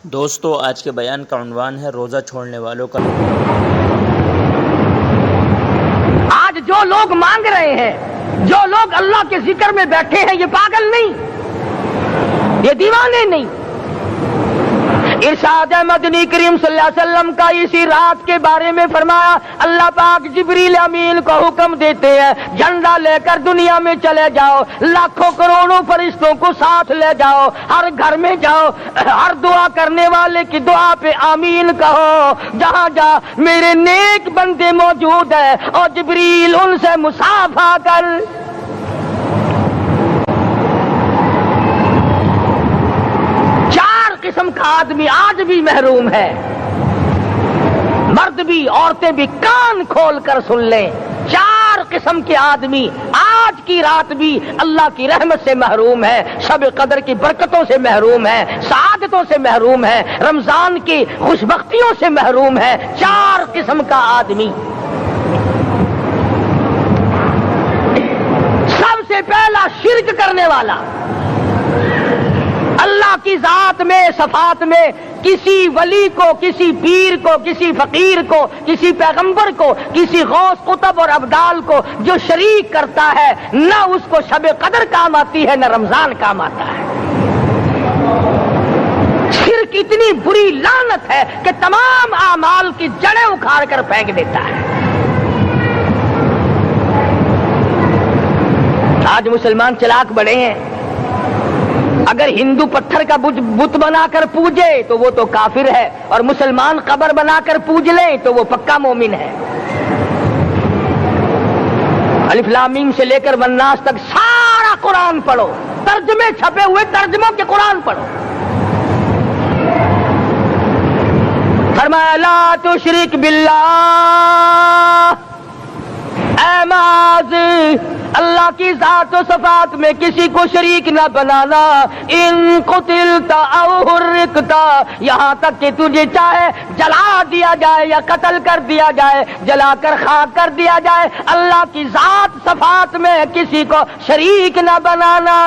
دوستو آج کے بیان کا عنوان ہے روزہ چھوڑنے والوں کا۔ آج جو لوگ مانگ رہے ہیں، جو لوگ اللہ کے ذکر میں بیٹھے ہیں، یہ پاگل نہیں، یہ دیوانے نہیں۔ ارشاد مدنی کریم صلی اللہ علیہ وسلم کا اسی رات کے بارے میں فرمایا، اللہ پاک جبریل امین کو حکم دیتے ہیں، جھنڈا لے کر دنیا میں چلے جاؤ، لاکھوں کروڑوں فرشتوں کو ساتھ لے جاؤ، ہر گھر میں جاؤ، ہر دعا کرنے والے کی دعا پہ آمین کہو، جہاں جا میرے نیک بندے موجود ہیں، اور جبریل ان سے مصافحہ کر۔ قسم کا آدمی آج بھی محروم ہے، مرد بھی عورتیں بھی کان کھول کر سن لیں، چار قسم کے آدمی آج کی رات بھی اللہ کی رحمت سے محروم ہے، شب قدر کی برکتوں سے محروم ہے، سعادتوں سے محروم ہے، رمضان کی خوشبختیوں سے محروم ہے۔ چار قسم کا آدمی۔ سب سے پہلا شرک کرنے والا، اللہ کی ذات میں، صفات میں کسی ولی کو، کسی پیر کو، کسی فقیر کو، کسی پیغمبر کو، کسی غوث قطب اور ابدال کو جو شریک کرتا ہے، نہ اس کو شب قدر کام آتی ہے، نہ رمضان کام آتا ہے۔ شرک اتنی بری لعنت ہے کہ تمام اعمال کی جڑیں اکھاڑ کر پھینک دیتا ہے۔ آج مسلمان چلاک بڑے ہیں، اگر ہندو پتھر کا بت بنا کر پوجے تو وہ تو کافر ہے، اور مسلمان قبر بنا کر پوج لیں تو وہ پکا مومن ہے۔ الف لام میم سے لے کر والناس تک سارا قرآن پڑھو، ترجمے چھپے ہوئے ترجموں کے قرآن پڑھو۔ فرمایا لا تشرک باللہ، اے معاذ اللہ کی ذات و صفات میں کسی کو شریک نہ بنانا۔ ان قتلت او حرقت، یہاں تک کہ تجھے چاہے جلا دیا جائے یا قتل کر دیا جائے، جلا کر خاک کر دیا جائے، اللہ کی ذات صفات میں کسی کو شریک نہ بنانا۔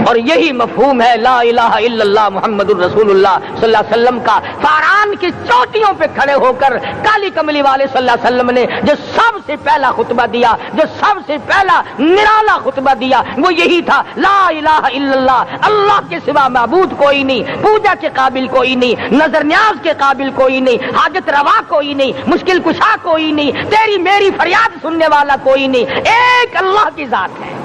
اور یہی مفہوم ہے لا الہ الا اللہ محمد الرسول اللہ صلی اللہ علیہ وسلم کا۔ فاران کی چوٹیوں پہ کھڑے ہو کر کالی کملی والے صلی اللہ علیہ وسلم نے جو سب سے پہلا خطبہ دیا، جو سب سے پہلا نرالا خطبہ دیا، وہ یہی تھا لا الہ الا اللہ، اللہ کے سوا معبود کوئی نہیں، پوجا کے قابل کوئی نہیں، نظر نیاز کے قابل کوئی نہیں، حاجت روا کوئی نہیں، مشکل کشا کوئی نہیں، تیری میری فریاد سننے والا کوئی نہیں، ایک اللہ کی ذات ہے۔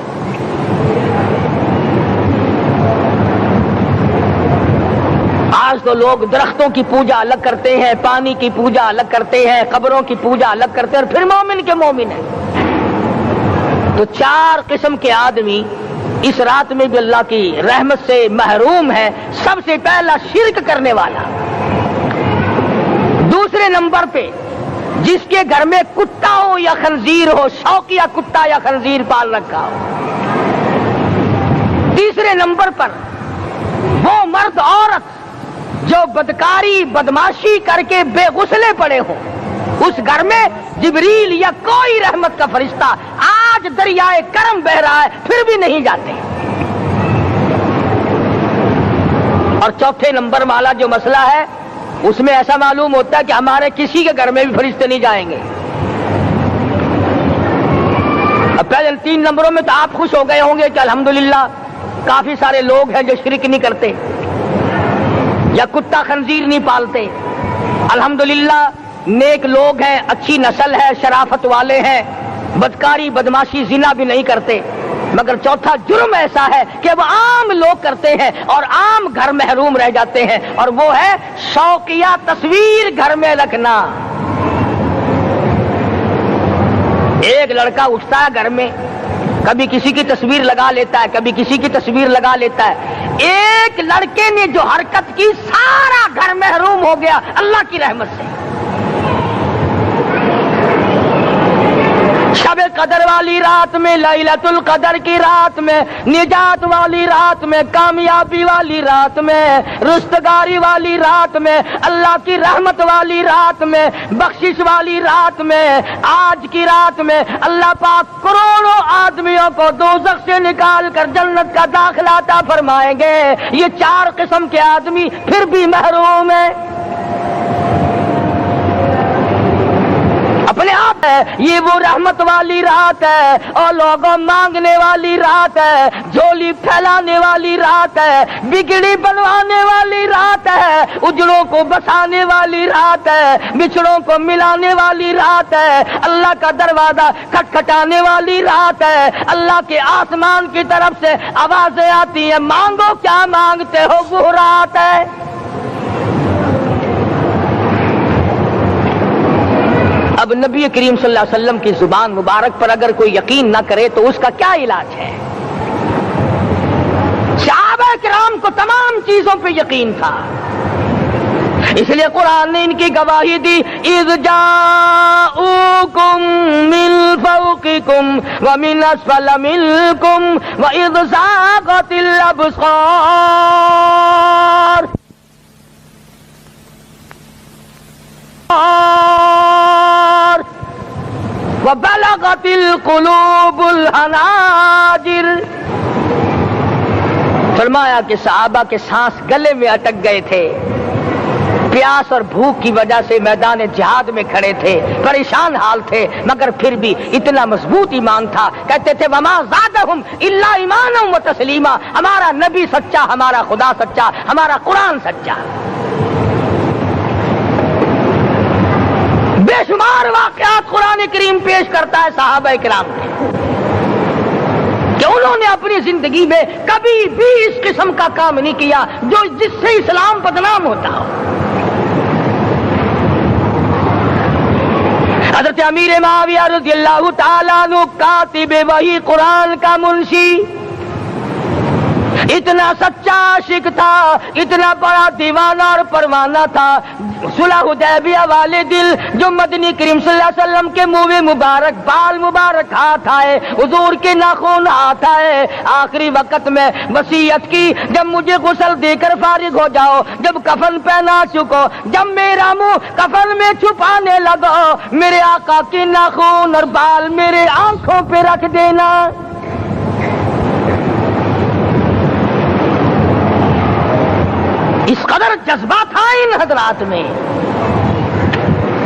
آج تو لوگ درختوں کی پوجا الگ کرتے ہیں، پانی کی پوجا الگ کرتے ہیں، قبروں کی پوجا الگ کرتے ہیں، اور پھر مومن کے مومن ہیں۔ تو چار قسم کے آدمی اس رات میں بھی اللہ کی رحمت سے محروم ہے۔ سب سے پہلا شرک کرنے والا، دوسرے نمبر پہ جس کے گھر میں کتا ہو یا خنزیر ہو، شوقیہ کتا یا خنزیر پال رکھا ہو، تیسرے نمبر پر وہ مرد عورت جو بدکاری بدماشی کر کے بے غسلے پڑے ہوں، اس گھر میں جبریل یا کوئی رحمت کا فرشتہ آج دریائے کرم بہ رہا ہے پھر بھی نہیں جاتے۔ اور چوتھے نمبر والا جو مسئلہ ہے، اس میں ایسا معلوم ہوتا ہے کہ ہمارے کسی کے گھر میں بھی فرشتے نہیں جائیں گے۔ اب پہلے 3 نمبروں میں تو آپ خوش ہو گئے ہوں گے کہ الحمدللہ کافی سارے لوگ ہیں جو شرک نہیں کرتے یا کتا خنزیر نہیں پالتے، الحمدللہ نیک لوگ ہیں، اچھی نسل ہے، شرافت والے ہیں، بدکاری بدماشی زنا بھی نہیں کرتے۔ مگر چوتھا جرم ایسا ہے کہ وہ عام لوگ کرتے ہیں اور عام گھر محروم رہ جاتے ہیں، اور وہ ہے شوقیہ تصویر گھر میں رکھنا۔ ایک لڑکا اٹھتا ہے گھر میں، کبھی کسی کی تصویر لگا لیتا ہے، کبھی کسی کی تصویر لگا لیتا ہے۔ ایک لڑکے نے جو حرکت کی، سارا گھر محروم ہو گیا اللہ کی رحمت سے۔ شب قدر والی رات میں، لیلۃ القدر کی رات میں، نجات والی رات میں، کامیابی والی رات میں، رستگاری والی رات میں، اللہ کی رحمت والی رات میں، بخشش والی رات میں، آج کی رات میں اللہ پاک کروڑوں آدمیوں کو دوزخ سے نکال کر جنت کا داخلہ عطا فرمائیں گے۔ یہ 4 قسم کے آدمی پھر بھی محروم ہیں۔ اپنے آپ ہے یہ وہ رحمت والی رات ہے، اور لوگوں مانگنے والی رات ہے، جھولی پھیلانے والی رات ہے، بگڑی بنوانے والی رات ہے، اجڑوں کو بسانے والی رات ہے، بچھڑوں کو ملانے والی رات ہے، اللہ کا دروازہ کھٹکھٹانے والی رات ہے، اللہ کے آسمان کی طرف سے آوازیں آتی ہیں، مانگو کیا مانگتے ہو، وہ رات ہے۔ اب نبی کریم صلی اللہ علیہ وسلم کی زبان مبارک پر اگر کوئی یقین نہ کرے تو اس کا کیا علاج ہے؟ صحابہ کرام کو تمام چیزوں پہ یقین تھا، اس لیے قرآن نے ان کی گواہی دی، اذ جاؤکم من فوقکم ومن اسفل منکم واذ زاغت الابصار وبلغت القلوب الحناجر۔ فرمایا کہ صحابہ کے سانس گلے میں اٹک گئے تھے، پیاس اور بھوک کی وجہ سے میدان جہاد میں کھڑے تھے، پریشان حال تھے، مگر پھر بھی اتنا مضبوط ایمان تھا، کہتے تھے وما زادہم الا ایمانا و تسلیما، ہمارا نبی سچا، ہمارا خدا سچا، ہمارا قرآن سچا۔ بے شمار واقعات قرآن کریم پیش کرتا ہے صحابہ کرام کے، کہ انہوں نے اپنی زندگی میں کبھی بھی اس قسم کا کام نہیں کیا جس سے اسلام بدنام ہوتا ہو۔ حضرت امیر معاویہ رضی اللہ تعالیٰ عنہ کاتب وحی قرآن کا منشی، اتنا سچا عاشق تھا، اتنا بڑا دیوانہ اور پروانہ تھا، صلح حدیبیہ والے دل جو مدنی کریم صلی اللہ علیہ وسلم کے منہ مبارک، بال مبارک ہاتھ آئے، حضور کے ناخن ہاتھ آئے، آخری وقت میں وصیت کی جب مجھے غسل دے کر فارغ ہو جاؤ، جب کفن پہنا چکو، جب میرا منہ کفن میں چھپانے لگو، میرے آقا کے ناخن اور بال میرے آنکھوں پہ رکھ دینا۔ اس قدر جذبہ تھا ان حضرات میں،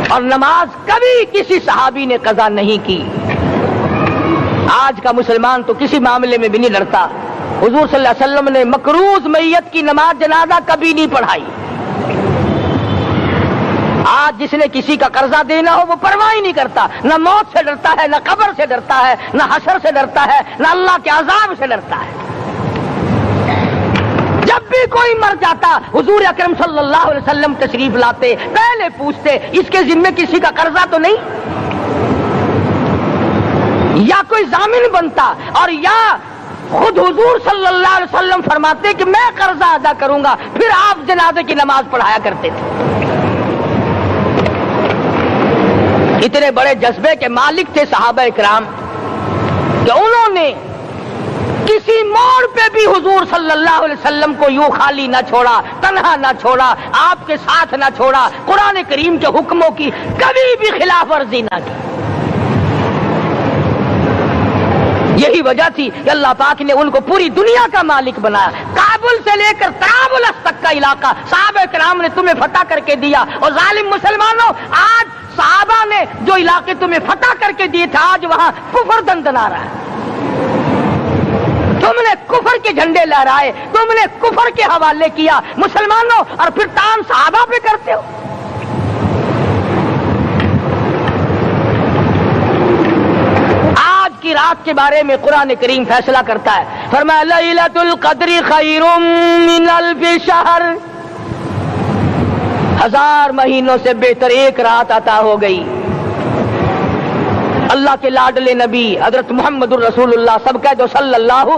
اور نماز کبھی کسی صحابی نے قضا نہیں کی۔ آج کا مسلمان تو کسی معاملے میں بھی نہیں ڈرتا، حضور صلی اللہ علیہ وسلم نے مقروض میت کی نماز جنازہ کبھی نہیں پڑھائی۔ آج جس نے کسی کا قرضہ دینا ہو وہ پرواہ ہی نہیں کرتا، نہ موت سے ڈرتا ہے، نہ قبر سے ڈرتا ہے، نہ حشر سے ڈرتا ہے، نہ اللہ کے عذاب سے ڈرتا ہے۔ جب بھی کوئی مر جاتا حضور اکرم صلی اللہ علیہ وسلم تشریف لاتے، پہلے پوچھتے اس کے ذمے کسی کا قرضہ تو نہیں، یا کوئی ضامن بنتا، اور یا خود حضور صلی اللہ علیہ وسلم فرماتے کہ میں قرضہ ادا کروں گا، پھر آپ جنازے کی نماز پڑھایا کرتے تھے۔ اتنے بڑے جذبے کے مالک تھے صحابہ کرام کہ انہوں نے کسی موڑ پہ بھی حضور صلی اللہ علیہ وسلم کو یوں خالی نہ چھوڑا، تنہا نہ چھوڑا، آپ کے ساتھ نہ چھوڑا، قرآن کریم کے حکموں کی کبھی بھی خلاف ورزی نہ کی۔ یہی وجہ تھی کہ اللہ پاک نے ان کو پوری دنیا کا مالک بنایا، کابل سے لے کر طرابلس تک کا علاقہ صحابہ کرام نے تمہیں فتح کر کے دیا۔ اور ظالم مسلمانوں، آج صحابہ نے جو علاقے تمہیں فتح کر کے دیے تھے، آج وہاں کفر دندنا رہا ہے۔ تم نے کفر کے جھنڈے لہرائے، تم نے کفر کے حوالے کیا مسلمانوں، اور پھر تان صحابہ پہ کرتے ہو۔ آج کی رات کے بارے میں قرآن کریم فیصلہ کرتا ہے، فرمایا لیلۃ القدر خیر من الف شہر، 1000 مہینوں سے بہتر ایک رات عطا ہو گئی۔ اللہ کے لاڈلے نبی حضرت محمد الرسول اللہ، سب کہہ دو صلی اللہ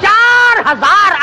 4000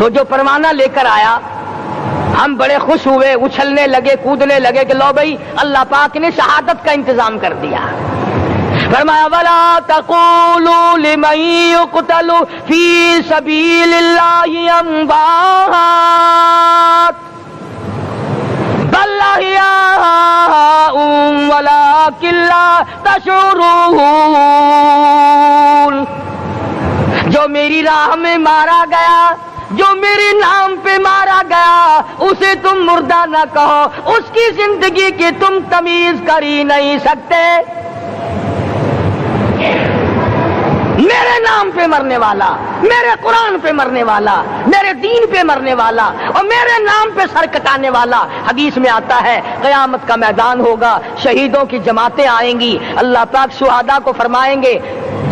تو جو پروانہ لے کر آیا ہم بڑے خوش ہوئے، اچھلنے لگے، کودنے لگے کہ لو بھائی اللہ پاک نے شہادت کا انتظام کر دیا۔ فرمایا وَلَا تَقُولُوا لِمَن يُقْتَلُ فِي سَبِيلِ اللَّهِ أَمْوَاتٌ بَلْ أَحْيَاءٌ وَلَٰكِن لَّا تَشْعُرُونَ۔ جو میری راہ میں مارا گیا، جو میرے نام پہ مارا گیا، اسے تم مردہ نہ کہو، اس کی زندگی کی تم تمیز کر ہی نہیں سکتے۔ میرے نام پہ مرنے والا، میرے قرآن پہ مرنے والا، میرے دین پہ مرنے والا اور میرے نام پہ سر کٹانے والا، حدیث میں آتا ہے قیامت کا میدان ہوگا، شہیدوں کی جماعتیں آئیں گی، اللہ پاک شہداء کو فرمائیں گے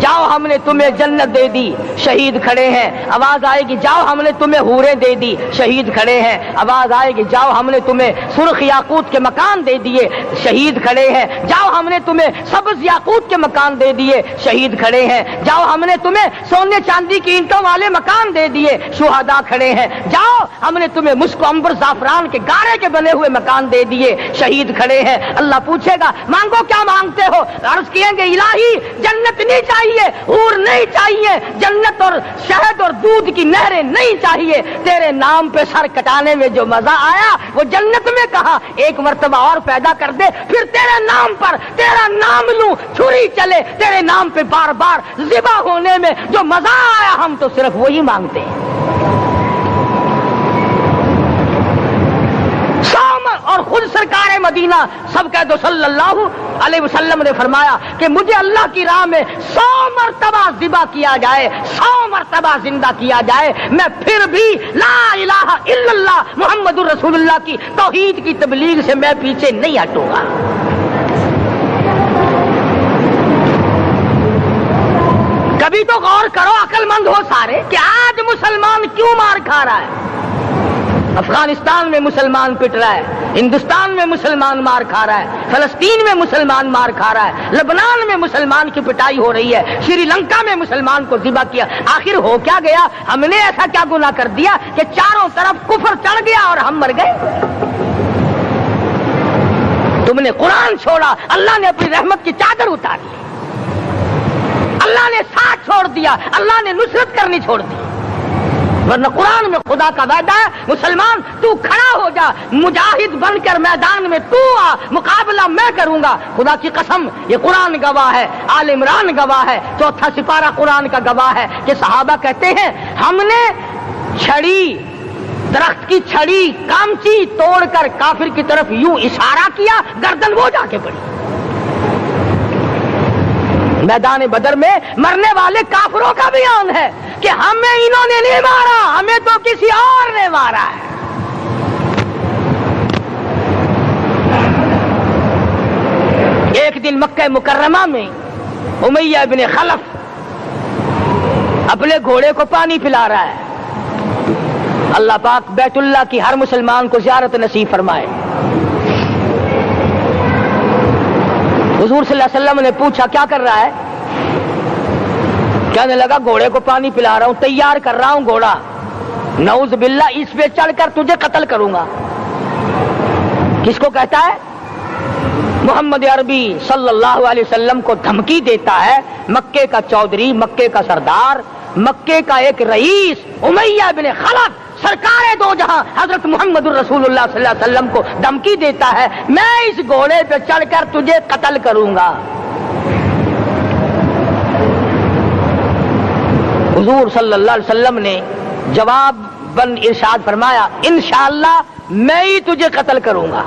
جاؤ ہم نے تمہیں جنت دے دی، شہید کھڑے ہیں، آواز آئے گی جاؤ ہم نے تمہیں حوریں دے دی، شہید کھڑے ہیں، آواز آئے گی جاؤ ہم نے تمہیں سرخ یاقوت کے مکان دے دیے، شہید کھڑے ہیں، جاؤ ہم نے تمہیں سبز یاقوت کے مکان دے دیے، شہید کھڑے ہیں، جاؤ ہم نے تمہیں سونے چاندی کی اینٹوں والے مکان دے دیے، شہداء کھڑے ہیں، جاؤ ہم نے تمہیں مشک و عنبر زعفران کے گارے کے بنے ہوئے مکان دے دیے، شہید کھڑے ہیں۔ اللہ پوچھے گا مانگو کیا مانگتے ہو؟ عرض کیے گے الہی جنت نہیں چاہیے، حور نہیں چاہیے، جنت اور شہد اور دودھ کی نہریں نہیں چاہیے، تیرے نام پہ سر کٹانے میں جو مزہ آیا وہ جنت میں کہا، ایک مرتبہ اور پیدا کر دے، پھر تیرے نام پر تیرا نام لوں، چھری چلے تیرے نام پہ بار بار ذبح ہونے میں جو مزہ آیا، ہم تو صرف وہی مانگتے ہیں۔ اور خود سرکار مدینہ سب کہہ دو صلی اللہ علیہ وسلم نے فرمایا کہ مجھے اللہ کی راہ میں 100 مرتبہ ذبح کیا جائے، 100 مرتبہ زندہ کیا جائے، میں پھر بھی لا الہ الا اللہ محمد الرسول اللہ کی توحید کی تبلیغ سے میں پیچھے نہیں ہٹوں گا۔ کبھی تو غور کرو، عقل مند ہو سارے، کہ آج مسلمان کیوں مار کھا رہا ہے؟ افغانستان میں مسلمان پٹ رہا ہے، ہندوستان میں مسلمان مار کھا رہا ہے، فلسطین میں مسلمان مار کھا رہا ہے، لبنان میں مسلمان کی پٹائی ہو رہی ہے، شری لنکا میں مسلمان کو ذبح کیا۔ آخر ہو کیا گیا؟ ہم نے ایسا کیا گناہ کر دیا کہ چاروں طرف کفر چڑھ گیا اور ہم مر گئے؟ تم نے قرآن چھوڑا، اللہ نے اپنی رحمت کی چادر اتاری، اللہ نے ساتھ چھوڑ دیا، اللہ نے نصرت کرنی چھوڑ دی، ورنہ قرآن میں خدا کا وعدہ ہے مسلمان تو کھڑا ہو جا، مجاہد بن کر میدان میں تو آ، مقابلہ میں کروں گا۔ خدا کی قسم یہ قرآن گواہ ہے، آل عمران گواہ ہے، 4 سپارہ قرآن کا گواہ ہے کہ صحابہ کہتے ہیں ہم نے چھڑی، درخت کی چھڑی کامچی توڑ کر کافر کی طرف یوں اشارہ کیا، گردن وہ جا کے پڑی۔ میدان بدر میں مرنے والے کافروں کا بیان ہے کہ ہمیں انہوں نے نہیں مارا، ہمیں تو کسی اور نے مارا ہے۔ ایک دن مکہ مکرمہ میں امیہ بن خلف اپنے گھوڑے کو پانی پلا رہا ہے۔ اللہ پاک بیت اللہ کی ہر مسلمان کو زیارت نصیب فرمائے۔ حضور صلی اللہ علیہ وسلم نے پوچھا کیا کر رہا ہے؟ کہنے لگا گھوڑے کو پانی پلا رہا ہوں، تیار کر رہا ہوں گھوڑا، نعوذ باللہ اس پہ چڑھ کر تجھے قتل کروں گا۔ کس کو کہتا ہے؟ محمد عربی صلی اللہ علیہ وسلم کو دھمکی دیتا ہے، مکے کا چودھری، مکے کا سردار، مکے کا ایک رئیس امیہ بن خلف سرکار دو جہاں حضرت محمد الرسول اللہ صلی اللہ علیہ وسلم کو دھمکی دیتا ہے میں اس گھوڑے پہ چڑھ کر تجھے قتل کروں گا۔ حضور صلی اللہ علیہ وسلم نے جواب بن ارشاد فرمایا انشاءاللہ میں ہی تجھے قتل کروں گا،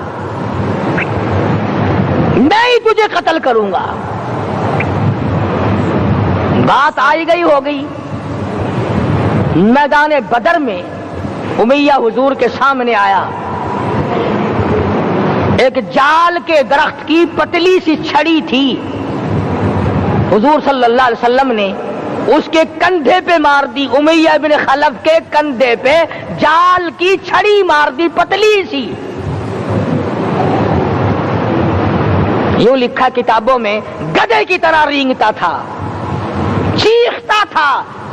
میں ہی تجھے قتل کروں گا۔ بات آئی گئی ہو گئی۔ میدان بدر میں امیہ حضور کے سامنے آیا، ایک جال کے درخت کی پتلی سی چھڑی تھی، حضور صلی اللہ علیہ وسلم نے اس کے کندھے پہ مار دی، امیہ بن خلف کے کندھے پہ جال کی چھڑی مار دی پتلی سی۔ یوں لکھا کتابوں میں گدھے کی طرح رینگتا تھا، چیختا تھا،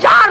4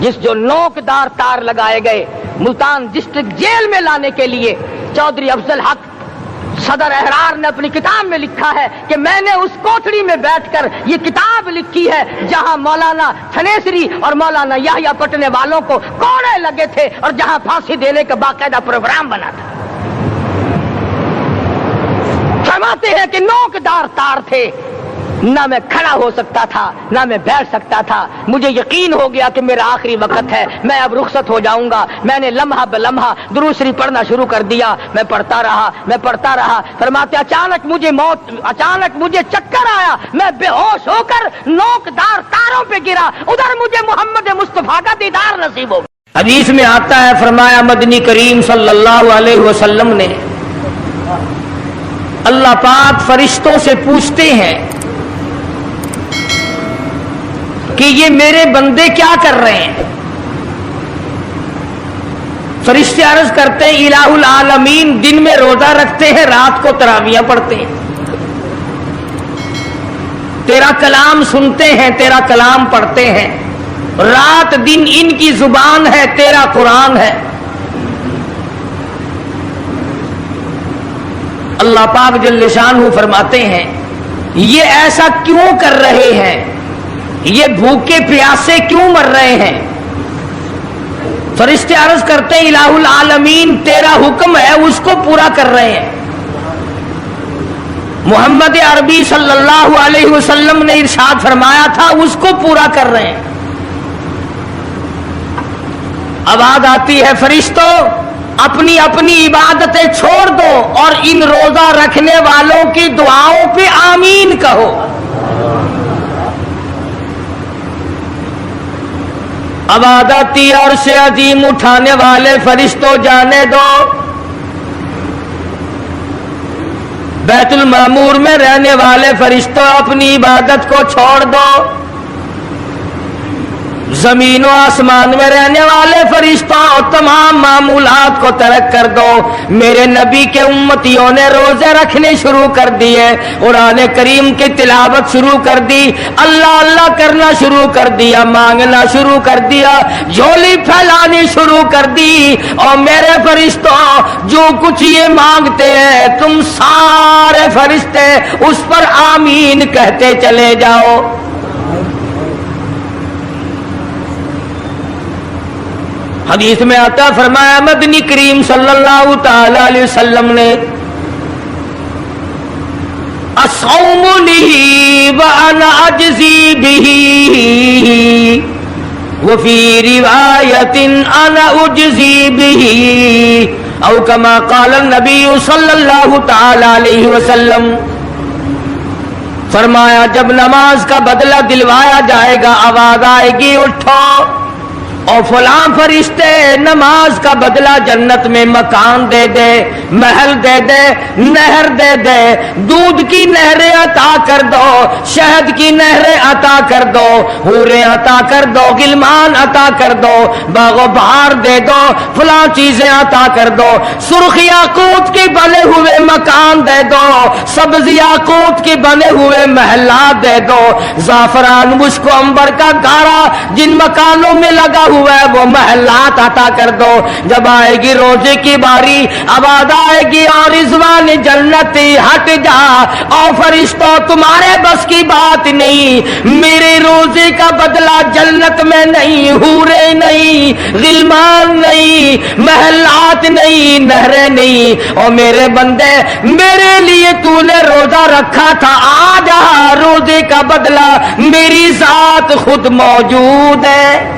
جس جو نوکدار تار لگائے گئے ملتان ڈسٹرکٹ جیل میں لانے کے لیے، چودھری افضل حق صدر احرار نے اپنی کتاب میں لکھا ہے کہ میں نے اس کوٹڑی میں بیٹھ کر یہ کتاب لکھی ہے جہاں مولانا تھنیسری اور مولانا یحییٰ پٹنے والوں کو کوڑے لگے تھے اور جہاں پھانسی دینے کا باقاعدہ پروگرام بنا تھا۔ فرماتے ہیں کہ نوکدار تار تھے، نہ میں کھڑا ہو سکتا تھا نہ میں بیٹھ سکتا تھا۔ مجھے یقین ہو گیا کہ میرا آخری وقت ہے، میں اب رخصت ہو جاؤں گا۔ میں نے لمحہ بلمحہ درود شریف پڑھنا شروع کر دیا، میں پڑھتا رہا۔ فرماتے اچانک مجھے چکر آیا، میں بے ہوش ہو کر نوکدار تاروں پہ گرا، ادھر مجھے محمد مصطفیٰ کا دیدار نصیب ہو گیا۔ حدیث میں آتا ہے، فرمایا مدنی کریم صلی اللہ علیہ وسلم نے، اللہ پاک فرشتوں سے پوچھتے ہیں کہ یہ میرے بندے کیا کر رہے ہیں؟ فرشتے عرض کرتے ہیں الہ العالمین دن میں روزہ رکھتے ہیں، رات کو تراویح پڑھتے ہیں، تیرا کلام سنتے ہیں، تیرا کلام پڑھتے ہیں، رات دن ان کی زبان ہے، تیرا قرآن ہے۔ اللہ پاک جل شانہ فرماتے ہیں یہ ایسا کیوں کر رہے ہیں، یہ بھوکے پیاسے کیوں مر رہے ہیں؟ فرشتے عرض کرتے ہیں الہ العالمین تیرا حکم ہے، اس کو پورا کر رہے ہیں۔ محمد عربی صلی اللہ علیہ وسلم نے ارشاد فرمایا تھا، اس کو پورا کر رہے ہیں۔ آواز آتی ہے فرشتوں اپنی اپنی عبادتیں چھوڑ دو اور ان روزہ رکھنے والوں کی دعاؤں پہ آمین کہو۔ آواز آتی ہے عرش عظیم اٹھانے والے فرشتوں جانے دو، بیت المعمور میں رہنے والے فرشتوں اپنی عبادت کو چھوڑ دو، زمین و آسمان میں رہنے والے فرشتوں تمام معمولات کو ترک کر دو۔ میرے نبی کے امتیوں نے روزے رکھنے شروع کر دیے، قرآن کریم کی تلاوت شروع کر دی، اللہ اللہ کرنا شروع کر دیا، مانگنا شروع کر دیا، جھولی پھیلانی شروع کر دی۔ اور میرے فرشتوں جو کچھ یہ مانگتے ہیں تم سارے فرشتے اس پر آمین کہتے چلے جاؤ۔ حدیث میں آتا فرمایا مدنی کریم صلی اللہ تعالی علیہ وسلم نے الصوم لی وانا اجزی بہ وفی روایت انا اجزی بہ او کما قال النبی صلی اللہ تعالی علیہ وسلم۔ فرمایا جب نماز کا بدلہ دلوایا جائے گا آواز آئے گی اٹھو اور فلاں فرشتے نماز کا بدلہ جنت میں مکان دے دے، محل دے دے، نہر دے دے، دودھ کی نہریں عطا کر دو، شہد کی نہریں عطا کر دو، حوریں عطا کر دو، غلمان عطا کر دو، باغ و بہار دے دو، فلاں چیزیں عطا کر دو، سرخ یاقوت کے بنے ہوئے مکان دے دو، سبز یاقوت کے بنے ہوئے محلات دے دو، زعفران مشک و عنبر کا گارا جن مکانوں میں لگا ہوا ہے وہ محلات عطا کر دو۔ جب آئے گی روزے کی باری آواز آئے گی اور رضوان جنتی ہٹ جا، اور فرشتوں تمہارے بس کی بات نہیں، میرے روزے کا بدلہ جنت میں نہیں، حوریں نہیں، غلمان نہیں، محلات نہیں، نہریں نہیں، اور میرے بندے میرے لیے تو نے روزہ رکھا تھا، آ جا روزے کا بدلہ میری ذات خود موجود ہے۔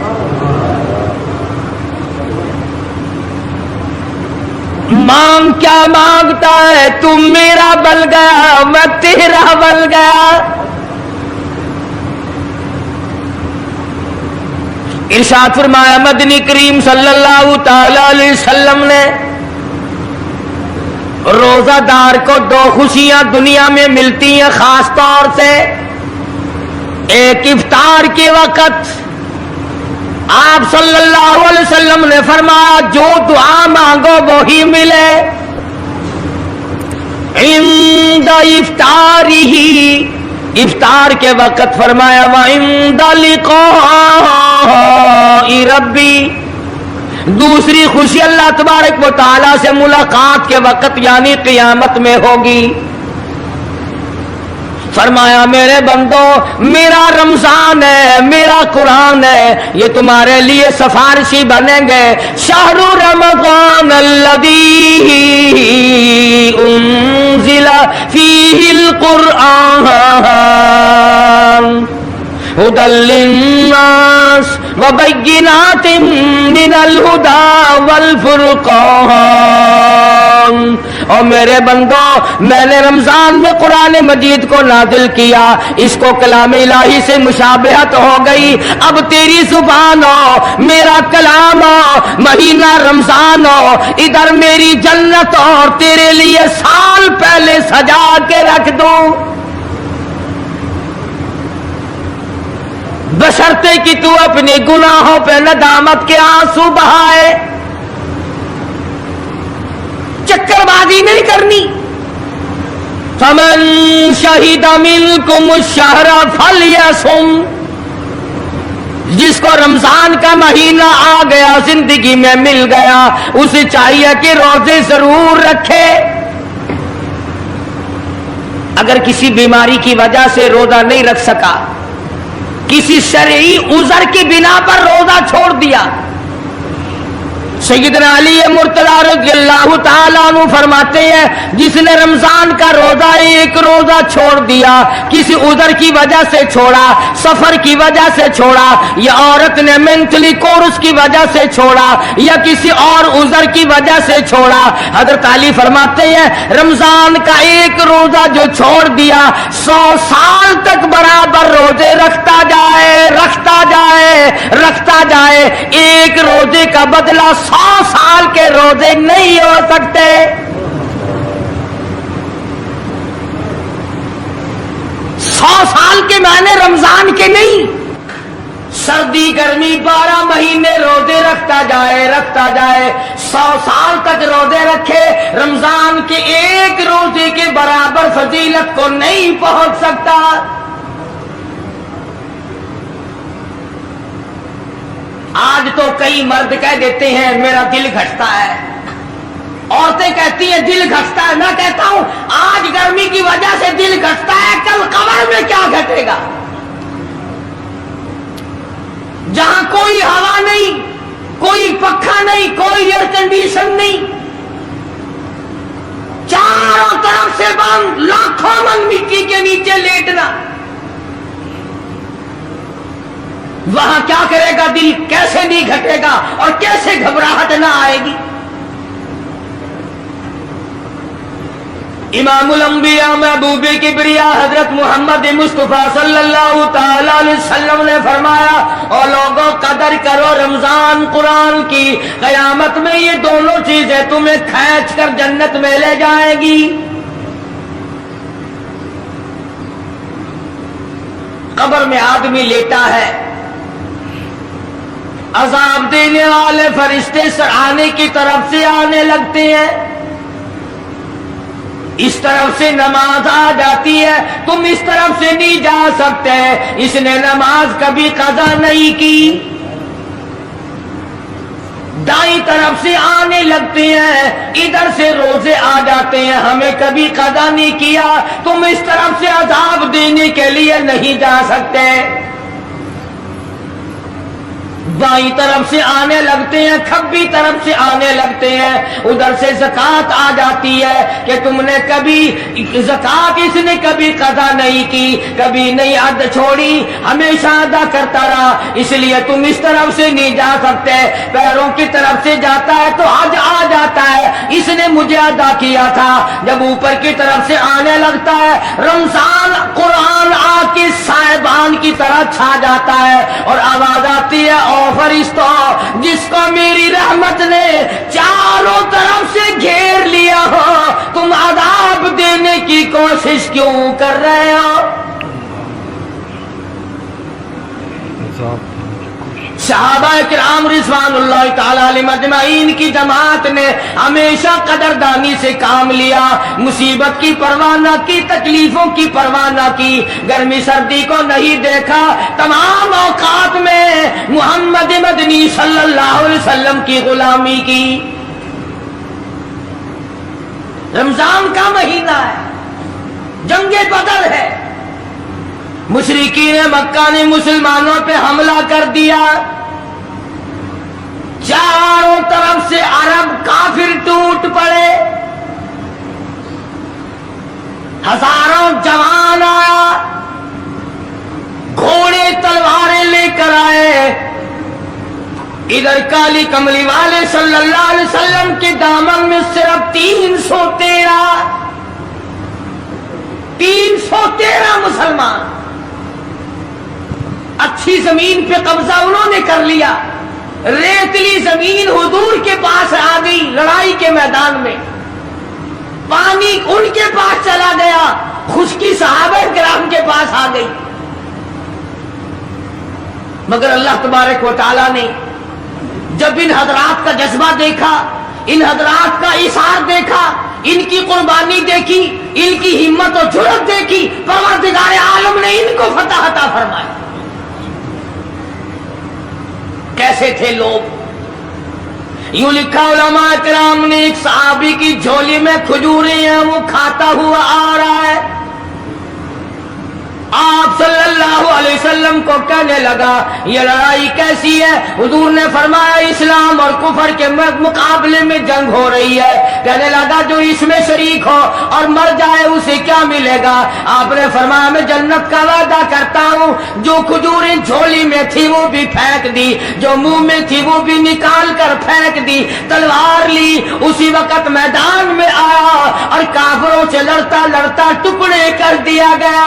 مانگ کیا مانگتا ہے، تم میرا بل گیا میں تیرا بل گیا۔ ارشاد فرمایا مدنی کریم صلی اللہ تعالی علیہ وسلم نے روزہ دار کو دو خوشیاں دنیا میں ملتی ہیں خاص طور سے، ایک افطار کے وقت آپ صلی اللہ علیہ وسلم نے فرمایا جو دعا مانگو وہی ملے، عند افطارہ افطار کے وقت فرمایا وَعِندَ لِقَاءِ رَبِّي، دوسری خوشی اللہ تبارک و تعالی سے ملاقات کے وقت یعنی قیامت میں ہوگی۔ فرمایا میرے بندو میرا رمضان ہے، میرا قرآن ہے، یہ تمہارے لیے سفارشی بنیں گے۔ شہر رمضان الذی انزل فیہ القرآن ہدی للناس وبینات من الہدی والفرقان۔ اور میرے بندو میں نے رمضان میں قرآن مجید کو نازل کیا، اس کو کلام الہی سے مشابہت ہو گئی، اب تیری زبان ہو، میرا کلام ہو، مہینہ رمضان ہو، ادھر میری جنت اور تیرے لیے سال پہلے سجا کے رکھ دوں، بشرطے کہ تو اپنے گناہوں پہ ندامت کے آنسو بہائے، چکر بازی نہیں کرنی۔ فمن شہد منکم الشہر فلیصم، جس کو رمضان کا مہینہ آ گیا، زندگی میں مل گیا، اسے چاہیے کہ روزے ضرور رکھے۔ اگر کسی بیماری کی وجہ سے روزہ نہیں رکھ سکا، کسی شرعی عذر کی بنا پر روزہ چھوڑ دیا، سیدنا علی مرتضی رضی اللہ تعالیٰ عنہ فرماتے ہیں جس نے رمضان کا روزہ ایک روزہ چھوڑ دیا، کسی عذر کی وجہ سے چھوڑا، سفر کی وجہ سے چھوڑا، یا عورت نے مینٹلی کورس کی وجہ سے چھوڑا، یا کسی اور عذر کی وجہ سے چھوڑا، حضرت علی فرماتے ہیں رمضان کا ایک روزہ جو چھوڑ دیا 100 سال تک برابر روزے رکھتا جائے، رکھتا جائے، رکھتا جائے، ایک روزے کا بدلہ 100 سال کے روزے نہیں ہو سکتے۔ 100 سال کے معنی رمضان کے نہیں، سردی گرمی 12 مہینے روزے رکھتا جائے، رکھتا جائے، 100 سال تک روزے رکھے، رمضان کے ایک روزے کے برابر فضیلت کو نہیں پہنچ سکتا۔ آج تو کئی مرد کہہ دیتے ہیں میرا دل گھٹتا ہے، عورتیں کہتی ہیں دل گھٹتا ہے، میں کہتا ہوں آج گرمی کی وجہ سے دل گھٹتا ہے، کل قبر میں کیا گھٹے گا؟ جہاں کوئی ہوا نہیں، کوئی پنکھا نہیں، کوئی ایئر کنڈیشن نہیں، چاروں طرف سے بند، لاکھوں من مٹی کے نیچے لیٹنا، وہاں کیا کرے گا دل؟ کیسے نہیں گھٹے گا اور کیسے گھبراہٹ نہ آئے گی؟ امام الانبیاء محبوب کبریا حضرت محمد مصطفیٰ صلی اللہ تعالی علیہ وسلم نے فرمایا اور لوگوں قدر کرو رمضان قرآن کی، قیامت میں یہ دونوں چیزیں تمہیں کھینچ کر جنت میں لے جائے گی۔ قبر میں آدمی لیٹا ہے، عذاب دینے والے فرشتے سرانے کی طرف سے آنے لگتے ہیں، اس طرف سے نماز آ جاتی ہے، تم اس طرف سے نہیں جا سکتے، اس نے نماز کبھی قضا نہیں کی، دائیں طرف سے آنے لگتے ہیں، ادھر سے روزے آ جاتے ہیں، ہمیں کبھی قضا نہیں کیا، تم اس طرف سے عذاب دینے کے لیے نہیں جا سکتے، بائیں طرف سے آنے لگتے ہیں، کھبی طرف سے آنے لگتے ہیں، ادھر سے زکوٰۃ آ جاتی ہے کہ تم نے کبھی زکوٰۃ اس نے کبھی قضا نہیں کی، کبھی نہیں حد چھوڑی، ہمیشہ ادا کرتا رہا، اس لیے تم اس طرف سے نہیں جا سکتے، پیروں کی طرف سے جاتا ہے تو حج آ جاتا ہے، اس نے مجھے ادا کیا تھا، جب اوپر کی طرف سے آنے لگتا ہے رمضان قرآن آ کے صاحبان کی طرح چھا جاتا ہے اور آواز آتی ہے فرشتوں جس کو میری رحمت نے چاروں طرف سے گھیر لیا ہو، تم عذاب دینے کی کوشش کیوں کر رہے ہو؟ صحابہ کرام رضوان اللہ تعالی علیہم اجمعین کی جماعت نے ہمیشہ قدردانی سے کام لیا، مصیبت کی پرواہ نہ کی، تکلیفوں کی پرواہ نہ کی، گرمی سردی کو نہیں دیکھا، تمام اوقات میں محمد مدنی صلی اللہ علیہ وسلم کی غلامی کی۔ رمضان کا مہینہ ہے، جنگ بدر ہے، مشرکین مکہ نے مسلمانوں پہ حملہ کر دیا، چاروں طرف سے عرب کافر ٹوٹ پڑے، ہزاروں جوان آیا، گھوڑے تلواریں لے کر آئے، ادھر کالی کملی والے صلی اللہ علیہ وسلم کے دامن میں صرف 313 مسلمان، اچھی زمین پہ قبضہ انہوں نے کر لیا، ریتلی زمین حضور کے پاس آ گئی، لڑائی کے میدان میں پانی ان کے پاس چلا گیا، خشکی صحابہ کرام کے پاس آ گئی، مگر اللہ تبارک و تعالیٰ نے جب ان حضرات کا جذبہ دیکھا، ان حضرات کا ایثار دیکھا، ان کی قربانی دیکھی، ان کی ہمت و جرأت دیکھی، پروردگار عالم نے ان کو فتح عطا فرمائی۔ کیسے تھے لوگ؟ یوں لکھا علماء کرام نے، ایک صحابی کی جھولی میں کھجوریں ہیں، وہ کھاتا ہوا آ رہا ہے، آپ صلی اللہ علیہ وسلم کو کہنے لگا یہ لڑائی کیسی ہے؟ حضور نے فرمایا اسلام اور کفر کے مقابلے میں جنگ ہو رہی ہے۔ کہنے لگا جو اس میں شریک ہو اور مر جائے اسے کیا ملے گا؟ آپ نے فرمایا میں جنت کا وعدہ کرتا ہوں، جو کھجوریں جھولی میں تھی وہ بھی پھینک دی، جو منہ میں تھی وہ بھی نکال کر پھینک دی، تلوار لی، اسی وقت میدان میں آیا اور کافروں سے لڑتا لڑتا ٹکڑے کر دیا گیا۔